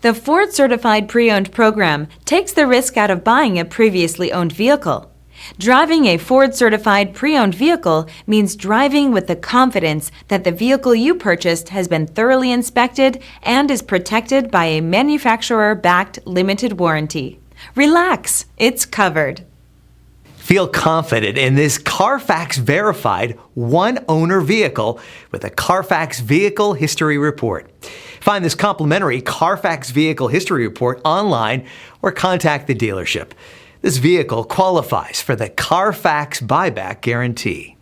The Ford Certified Pre-Owned program takes the risk out of buying a previously owned vehicle. Driving a Ford Certified Pre-Owned vehicle means driving with the confidence that the vehicle you purchased has been thoroughly inspected and is protected by a manufacturer-backed limited warranty. Relax, it's covered. Feel confident in this Carfax-verified one-owner vehicle with a Carfax Vehicle History Report. Find this complimentary Carfax Vehicle History Report online or contact the dealership. This vehicle qualifies for the Carfax Buyback Guarantee.